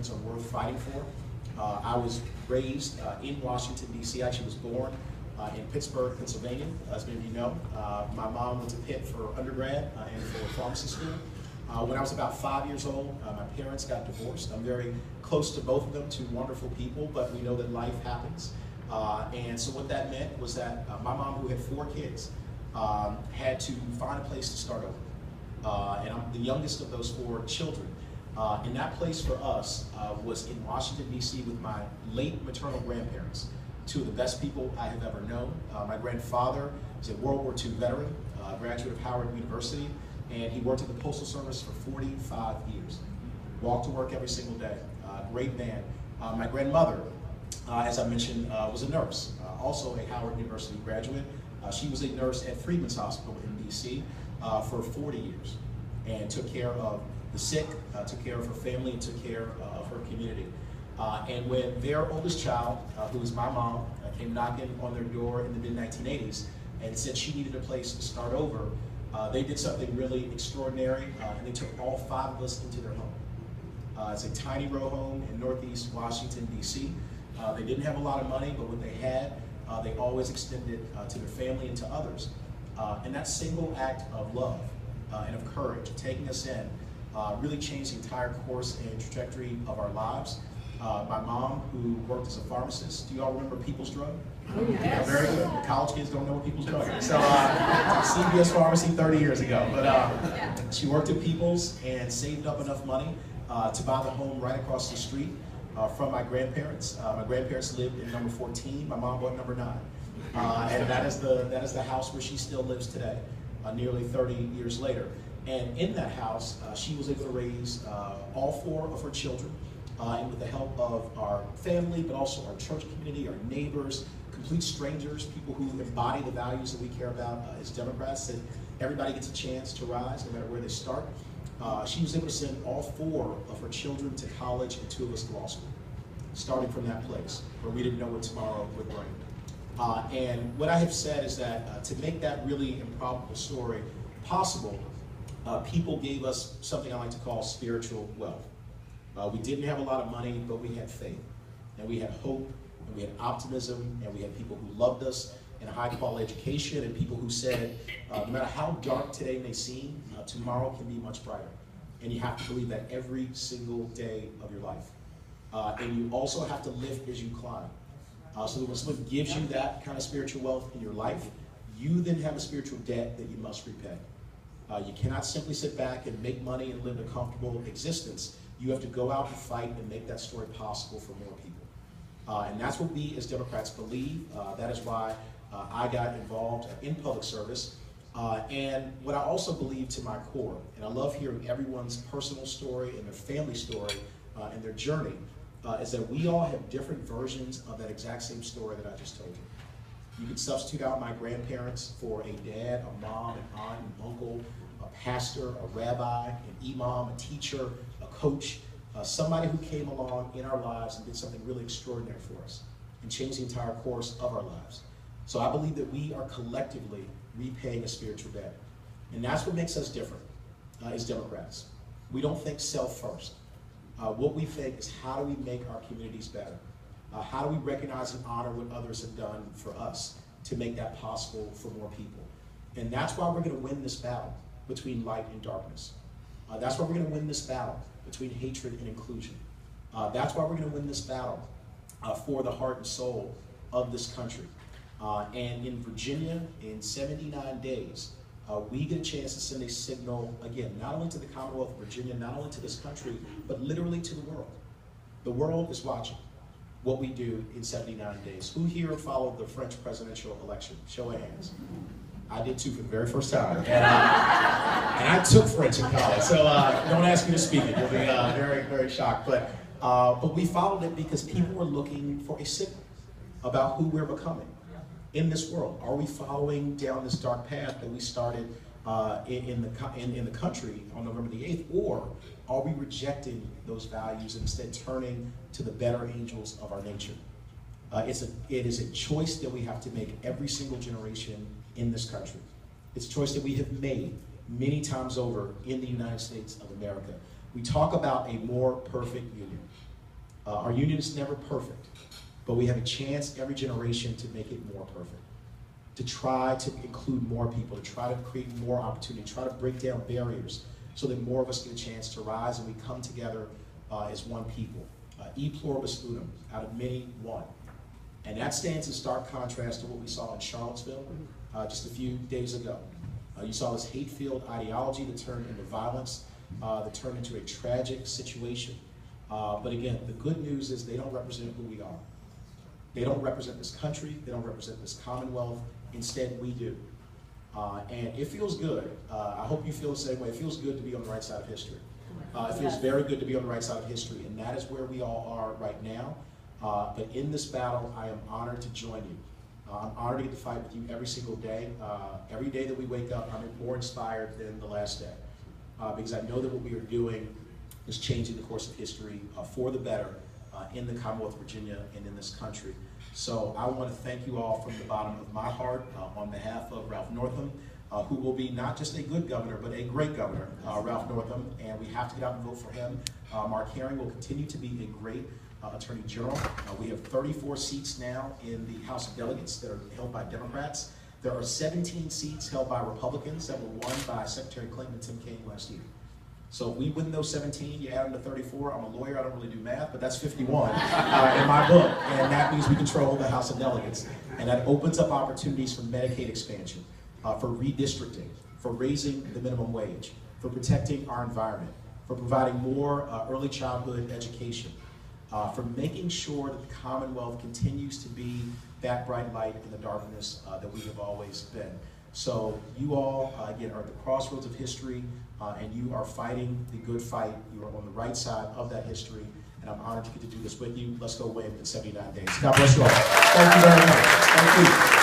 Americans are worth fighting for. I was raised in Washington, D.C. I actually was born in Pittsburgh, Pennsylvania, as many of you know. My mom went to Pitt for undergrad and for pharmacy school. When I was about 5 years old, my parents got divorced. I'm very close to both of them, two wonderful people, but we know that life happens. And so what that meant was that my mom, who had 4 kids, had to find a place to start over. And I'm the youngest of those 4 children. And that place for us was in Washington, D.C. with my late maternal grandparents, 2 of the best people I have ever known. My grandfather was a World War II veteran, graduate of Howard University, and he worked at the Postal Service for 45 years. Walked to work every single day. Great man. My grandmother, as I mentioned, was a nurse, also a Howard University graduate. She was a nurse at Freedman's Hospital in D.C. For 40 years and took care of the sick, took care of her family, and took care of her community. And when their oldest child, who was my mom, came knocking on their door in the mid-1980s and said she needed a place to start over, they did something really extraordinary, and they took all 5 of us into their home. It's a tiny row home in Northeast Washington, D.C. They didn't have a lot of money, but what they had, they always extended to their family and to others. And that single act of love and of courage, taking us in, really changed the entire course and trajectory of our lives. My mom, who worked as a pharmacist, do you all remember People's Drug? Oh, yes. Yeah, very good. The college kids don't know what People's Drug is. So CVS Pharmacy 30 years ago. But she worked at People's and saved up enough money to buy the home right across the street from my grandparents. My grandparents lived in number 14. My mom bought number 9. And that is the house where she still lives today, nearly 30 years later. And in that house, she was able to raise all 4 of her children, and with the help of our family, but also our church community, our neighbors, complete strangers, people who embody the values that we care about as Democrats, that everybody gets a chance to rise, no matter where they start. She was able to send all 4 of her children to college and 2 of us to law school, starting from that place where we didn't know what tomorrow would bring. And what I have said is that to make that really improbable story possible, people gave us something I like to call spiritual wealth. We didn't have a lot of money, but we had faith, and we had hope, and we had optimism, and we had people who loved us, and a high-quality education, and people who said, no matter how dark today may seem, tomorrow can be much brighter. And you have to believe that every single day of your life. And you also have to lift as you climb. So that when someone gives you that kind of spiritual wealth in your life, you then have a spiritual debt that you must repay. You cannot simply sit back and make money and live a comfortable existence. You have to go out and fight and make that story possible for more people. And that's what we as Democrats believe. That is why I got involved in public service. And what I also believe to my core, and I love hearing everyone's personal story and their family story and their journey, is that we all have different versions of that exact same story that I just told you. You could substitute out my grandparents for a dad, a mom, an aunt, an uncle, a pastor, a rabbi, an imam, a teacher, a coach, somebody who came along in our lives and did something really extraordinary for us and changed the entire course of our lives. So I believe that we are collectively repaying a spiritual debt. And that's what makes us different as Democrats. We don't think self first. What we think is, how do we make our communities better? How do we recognize and honor what others have done for us to make that possible for more people? And that's why we're going to win this battle between light and darkness. That's why we're going to win this battle between hatred and inclusion. That's why we're going to win this battle for the heart and soul of this country. And in Virginia, in 79 days, we get a chance to send a signal, again, not only to the Commonwealth of Virginia, not only to this country, but literally to the world. The world is watching what we do in 79 days. Who here followed the French presidential election? Show of hands. I did too for the very first time. And I took French in college, so don't ask me to speak it. You'll be very, very shocked. But we followed it because people were looking for a signal about who we're becoming in this world. Are we following down this dark path that we started in the country on November the 8th, or are we rejecting those values and instead turning to the better angels of our nature? It is a choice that we have to make every single generation in this country. It's a choice that we have made many times over in the United States of America. We talk about a more perfect union. Our union is never perfect, but we have a chance every generation to make it more perfect, to try to include more people, to try to create more opportunity, try to break down barriers so that more of us get a chance to rise and we come together as one people. E pluribus unum, out of many, one. And that stands in stark contrast to what we saw in Charlottesville just a few days ago. You saw this hate-filled ideology that turned into violence, that turned into a tragic situation. But again, the good news is they don't represent who we are. They don't represent this country, they don't represent this Commonwealth, instead we do. And it feels good. I hope you feel the same way. It feels good to be on the right side of history. It feels very good to be on the right side of history, and that is where we all are right now. But in this battle, I am honored to join you. I'm honored to get to fight with you every single day. Every day that we wake up, I'm more inspired than the last day. Because I know that what we are doing is changing the course of history for the better in the Commonwealth of Virginia and in this country. So I want to thank you all from the bottom of my heart on behalf of Ralph Northam, who will be not just a good governor, but a great governor, Ralph Northam, and we have to get out and vote for him. Mark Herring will continue to be a great Attorney General. We have 34 seats now in the House of Delegates that are held by Democrats. There are 17 seats held by Republicans that were won by Secretary Clinton and Tim Kaine last year. So if we win those 17, you add them to 34. I'm a lawyer, I don't really do math, but that's 51 in my book. And that means we control the House of Delegates. And that opens up opportunities for Medicaid expansion, for redistricting, for raising the minimum wage, for protecting our environment, for providing more early childhood education, for making sure that the Commonwealth continues to be that bright light in the darkness that we have always been. So you all, again, are at the crossroads of history, and you are fighting the good fight. You are on the right side of that history, and I'm honored to get to do this with you. Let's go win in 79 days. God bless you all. Thank you very much. Thank you.